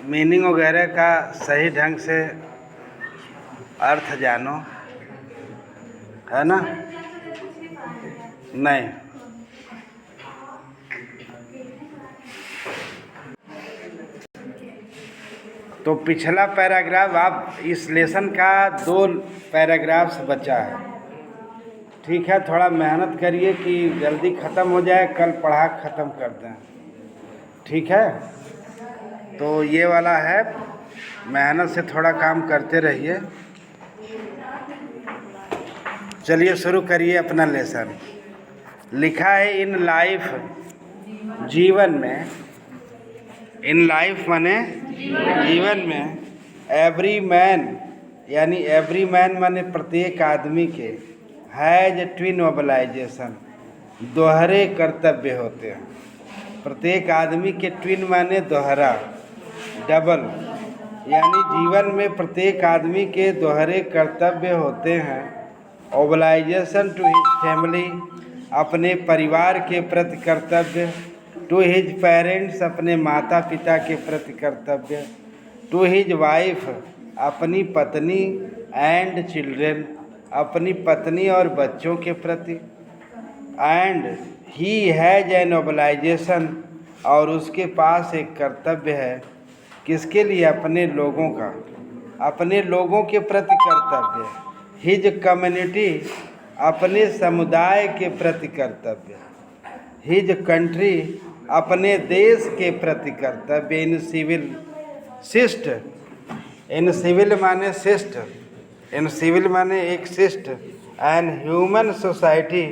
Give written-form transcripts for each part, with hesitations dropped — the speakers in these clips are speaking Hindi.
मीनिंग वगैरह का सही ढंग से अर्थ जानो, है ना? नहीं, तो पिछला पैराग्राफ, आप इस लेसन का 2 पैराग्राफ्स बचा है, ठीक है? थोड़ा मेहनत करिए कि जल्दी ख़त्म हो जाए, कल पढ़ा ख़त्म कर दें, ठीक है? तो ये वाला है, मेहनत से थोड़ा काम करते रहिए। चलिए शुरू करिए अपना लेसन। लिखा है इन लाइफ, जीवन में, इन लाइफ माने जीवन में, एवरी मैन यानी एवरी मैन माने प्रत्येक आदमी के, हैज ट्विन ऑब्लाइजेशन, दोहरे कर्तव्य होते हैं। प्रत्येक आदमी के ट्विन माने दोहरा, डबल, यानी जीवन में प्रत्येक आदमी के दोहरे कर्तव्य होते हैं। ऑब्लाइजेशन टू हिज फैमिली, अपने परिवार के प्रति कर्तव्य। टू हिज पेरेंट्स, अपने माता पिता के प्रति कर्तव्य। टू हिज वाइफ, अपनी पत्नी, एंड चिल्ड्रेन, अपनी पत्नी और बच्चों के प्रति। एंड ही हैज एन ऑब्लाइजेशन, और उसके पास एक कर्तव्य है। किसके लिए? अपने लोगों का, अपने लोगों के प्रति कर्तव्य। हिज कम्युनिटी, अपने समुदाय के प्रति कर्तव्य। हिज कंट्री, अपने देश के प्रति कर्तव्य। इन सिविल शिष्ट, इन सिविल माने शिष्ट, इन सिविल माने एक शिष्ट, एंड ह्यूमन सोसाइटी,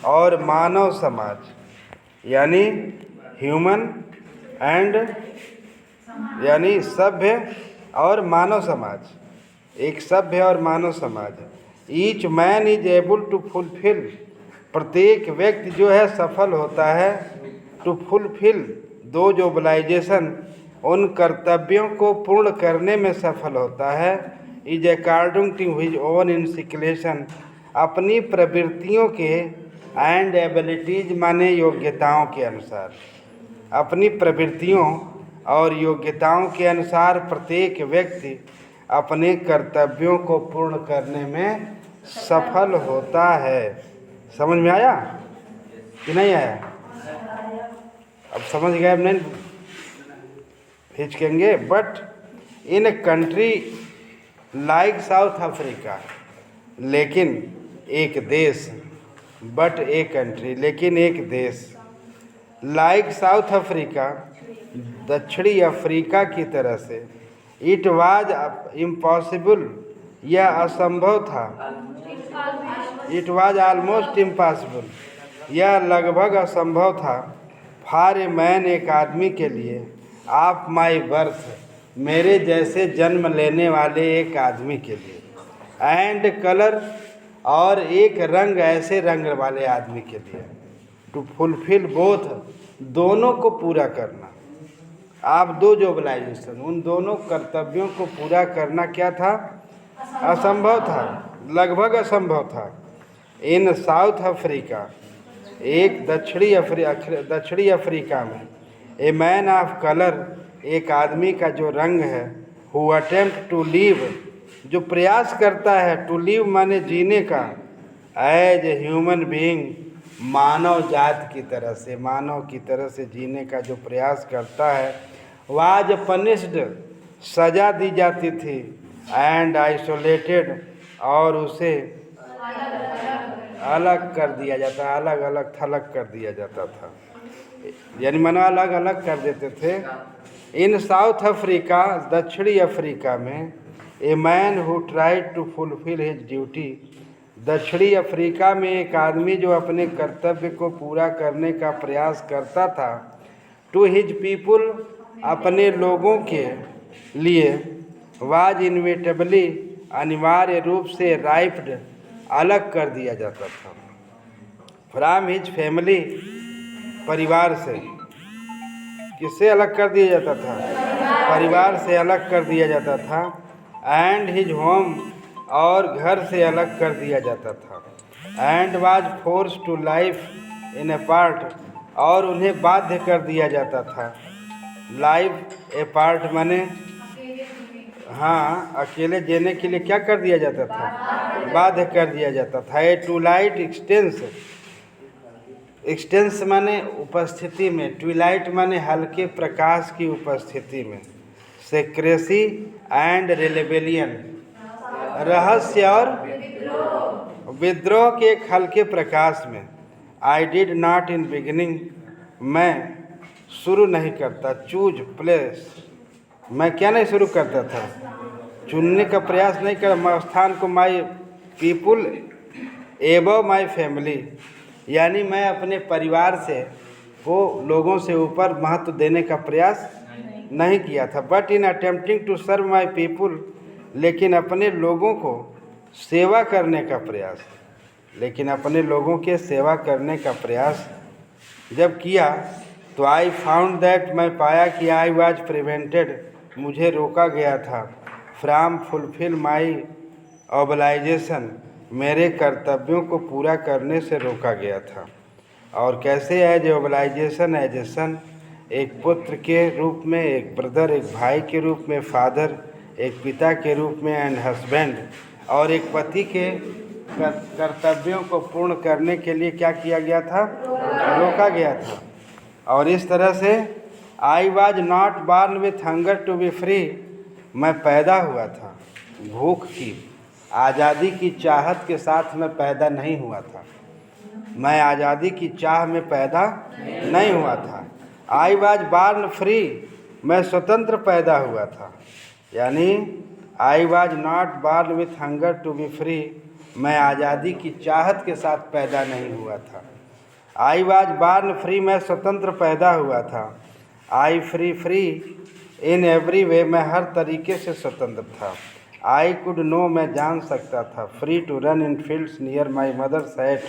और मानव समाज, यानी ह्यूमन एंड यानी सभ्य और मानव समाज, एक सभ्य और मानव समाज। Each man is able to fulfil, प्रत्येक व्यक्ति जो है सफल होता है, टू फुलफिल दोज ऑब्लाइजेशन, उन कर्तव्यों को पूर्ण करने में सफल होता है। Is according to his own inclination, अपनी प्रवृत्तियों के, एंड एबिलिटीज माने योग्यताओं के अनुसार, अपनी प्रवृत्तियों और योग्यताओं के अनुसार प्रत्येक व्यक्ति अपने कर्तव्यों को पूर्ण करने में सफल होता है। समझ में आया कि नहीं आया? अब समझ गए? अब नहीं हिचकेंगे। But in a country like south Africa, लेकिन एक देश, बट ए कंट्री, लेकिन एक देश, लाइक साउथ अफ्रीका, दक्षिणी अफ्रीका की तरह से, इट वाज इम्पॉसिबल, यह असंभव था। इट वाज ऑलमोस्ट इम्पॉसिबल, यह लगभग असंभव था। फॉर ए मैन, एक आदमी के लिए, ऑफ माई बर्थ, मेरे जैसे जन्म लेने वाले एक आदमी के लिए, एंड कलर, और एक रंग, ऐसे रंग वाले आदमी के लिए, टू फुलफिल बोथ, दोनों को पूरा करना। आप दो जो ऑब्लाइजेशन, उन दोनों कर्तव्यों को पूरा करना क्या था? असंभव था, लगभग असंभव था। इन साउथ अफ्रीका, एक दक्षिणी अफ्रीका में, ए मैन ऑफ कलर, एक आदमी का जो रंग है, हु अटेम्प्ट टू लिव, जो प्रयास करता है, टू लिव माने जीने का, एज ए ह्यूमन बीइंग, मानव जात की तरह से, मानव की तरह से जीने का जो प्रयास करता है, वाज पनिश्ड, सजा दी जाती थी, एंड आइसोलेटेड, और उसे अलग कर दिया जाता, अलग अलग थलग कर दिया जाता था, यानी मना अलग अलग कर देते थे। इन साउथ अफ्रीका, दक्षिणी अफ्रीका में, a man who tried to fulfil his duty, दक्षिणी अफ्रीका में एक आदमी जो अपने कर्तव्य को पूरा करने का प्रयास करता था, टू हिज पीपुल, अपने लोगों के लिए, वाज इनविटेबली, अनिवार्य रूप से, राइप्ड, अलग कर दिया जाता था। फ्रॉम हिज फैमिली, परिवार से, किससे अलग कर दिया जाता था? परिवार से अलग कर दिया जाता था। एंड हिज होम, और घर से अलग कर दिया जाता था। And was force to life in a part, और उन्हें बाध्य कर दिया जाता था। लाइफ ए पार्ट माने हाँ, अकेले जीने के लिए क्या कर दिया जाता था? बाध्य कर दिया जाता था। ए ट्विलाइट एक्सटेंस माने उपस्थिति में, ट्विलाइट माने हल्के प्रकाश की उपस्थिति में, सेक्रेसी एंड रेलिबेलियन, रहस्य और विद्रोह के एक हल्के प्रकाश में। I did not in beginning, मैं शुरू नहीं करता, चूज प्लेस, मैं क्या नहीं शुरू करता था? चुनने का प्रयास नहीं कर स्थान को, माई पीपुल एबव माई फैमिली, यानी मैं अपने परिवार से को लोगों से ऊपर महत्व देने का प्रयास नहीं किया था। But in attempting to serve my people, लेकिन अपने लोगों को सेवा करने का प्रयास, लेकिन अपने लोगों के सेवा करने का प्रयास जब किया तो आई फाउंड दैट, मैं पाया कि आई वॉज प्रिवेंटेड, मुझे रोका गया था, फ्रॉम फुलफिल माई ऑब्लाइजेशन, मेरे कर्तव्यों को पूरा करने से रोका गया था। और कैसे? एज ऑब्लाइजेशन, एज ए सन, एक पुत्र के रूप में, एक ब्रदर, एक भाई के रूप में, फादर, एक पिता के रूप में, एंड हस्बैंड, और एक पति के कर्तव्यों को पूर्ण करने के लिए क्या किया गया था? रोका गया था। और इस तरह से I was not born with hunger to be free, मैं पैदा हुआ था भूख की, आज़ादी की चाहत के साथ मैं पैदा नहीं हुआ था, मैं आज़ादी की चाह में पैदा नहीं हुआ था। आई वॉज बॉर्न फ्री, मैं स्वतंत्र पैदा हुआ था, यानी I was not born with hunger to be free, मैं आज़ादी की चाहत के साथ पैदा नहीं हुआ था। आई वॉज बॉर्न फ्री, मैं स्वतंत्र पैदा हुआ था। आई फ्री इन एवरी वे, मैं हर तरीके से स्वतंत्र था। आई कुड नो, मैं जान सकता था। Free to run in fields near my mother's hut,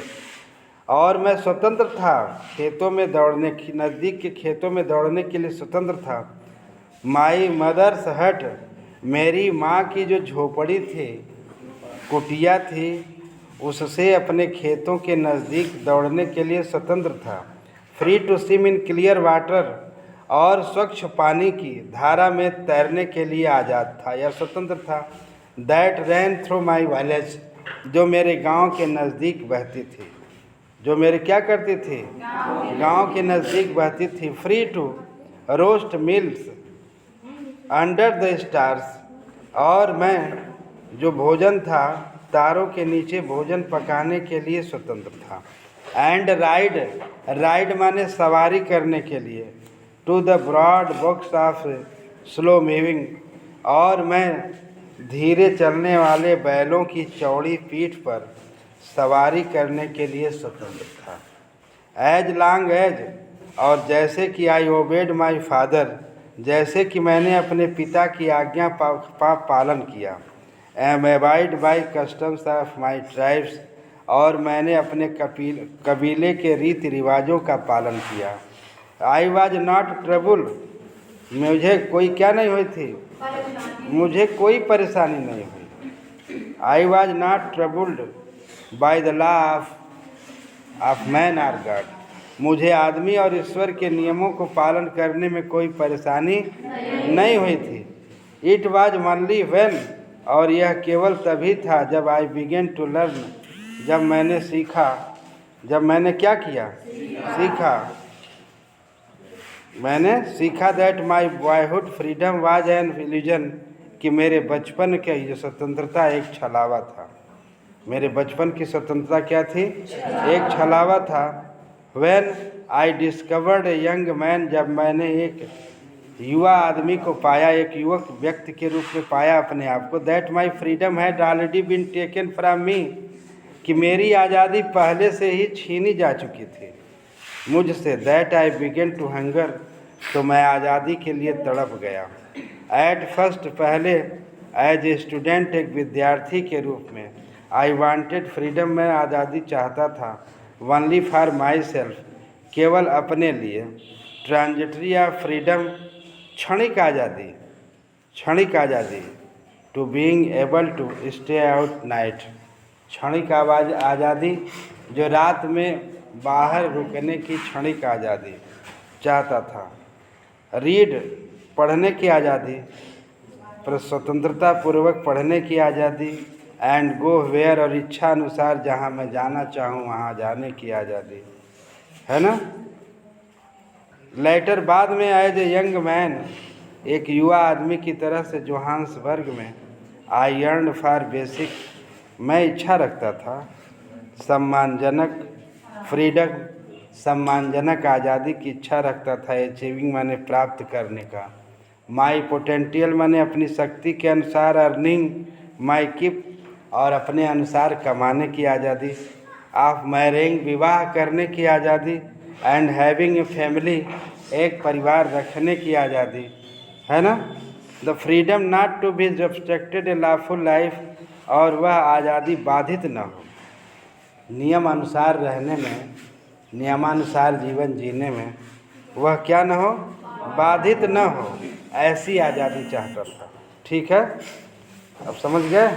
और मैं स्वतंत्र था खेतों में दौड़ने की, नज़दीक के खेतों में दौड़ने के लिए स्वतंत्र था। माई मदर्स हट, मेरी माँ की जो झोपड़ी थी, कुटिया थी, उससे अपने खेतों के नज़दीक दौड़ने के लिए स्वतंत्र था। Free to swim in clear water, और स्वच्छ पानी की धारा में तैरने के लिए आज़ाद था या स्वतंत्र था। That ran through my village, जो मेरे गांव के नज़दीक बहती थी, जो मेरे क्या करती थी? गांव के नज़दीक बहती थी। Free to roast mealies under the stars, और मैं जो भोजन था तारों के नीचे भोजन पकाने के लिए स्वतंत्र था। एंड राइड माने सवारी करने के लिए, to the broad backs of slow moving, और मैं धीरे चलने वाले बैलों की चौड़ी पीठ पर सवारी करने के लिए स्वतंत्र था। एज लॉन्ग एज, और जैसे कि आई ओबेड माई फादर, जैसे कि मैंने अपने पिता की आज्ञा पालन किया। Am abide by customs of my tribes, और मैंने अपने कबीले के रीति रिवाजों का पालन किया। आई वॉज नॉट ट्रबल, मुझे कोई क्या नहीं हुई थी? मुझे कोई परेशानी नहीं हुई। I was not troubled by the law of man or god, मुझे आदमी और ईश्वर के नियमों को पालन करने में कोई परेशानी नहीं हुई थी। इट वॉज ओनली व्हेन, और यह केवल तभी था जब आई बिगेन टू लर्न, जब मैंने सीखा, जब मैंने क्या किया? सीखा। मैंने सीखा that my boyhood freedom was an illusion, कि मेरे बचपन की जो स्वतंत्रता एक छलावा था। मेरे बचपन की स्वतंत्रता क्या थी? एक छलावा था। When I discovered a young man, जब मैंने एक युवा आदमी को पाया, एक युवक व्यक्ति के रूप में पाया अपने आप को। That my freedom had already been taken from me, कि मेरी आज़ादी पहले से ही छीनी जा चुकी थी मुझसे। That I began to hunger, तो मैं आज़ादी के लिए तड़प गया। एट फर्स्ट, पहले एज ए स्टूडेंट, एक विद्यार्थी के रूप में। आई वांटेड फ्रीडम, मैं आज़ादी चाहता था। ओनली फॉर माई सेल्फ, केवल अपने लिए। ट्रांजिटरी ऑफ फ्रीडम, क्षणिक आज़ादी, क्षणिक आज़ादी। To being able to stay out night, क्षणिक आज़ादी, जो रात में बाहर रुकने की क्षणिक आज़ादी चाहता था। रीड पढ़ने की आज़ादी, पर स्वतंत्रता पूर्वक पढ़ने की आज़ादी, एंड गो वेयर और इच्छा अनुसार जहाँ मैं जाना चाहूँ वहाँ जाने की आज़ादी, है ना। लेटर बाद में एज ए यंग मैन, एक युवा आदमी की तरह से जोहान्सबर्ग में, आई यर्न्ड फॉर बेसिक, मैं इच्छा रखता था सम्मानजनक फ्रीडम, सम्मानजनक आज़ादी की इच्छा रखता था। अचीविंग माने प्राप्त करने का, माई पोटेंशियल माने अपनी शक्ति के अनुसार, अर्निंग माई कीप और अपने अनुसार कमाने की आज़ादी, ऑफ मैरिंग विवाह करने की आज़ादी, एंड हैविंग ए फैमिली एक परिवार रखने की आज़ादी, है ना। The freedom not to be obstructed a lawful life, और वह आज़ादी बाधित न हो, नियम अनुसार रहने में, नियमानुसार जीवन जीने में वह क्या न हो, बाधित न हो, ऐसी आज़ादी चाहता था। ठीक है, अब समझ गए।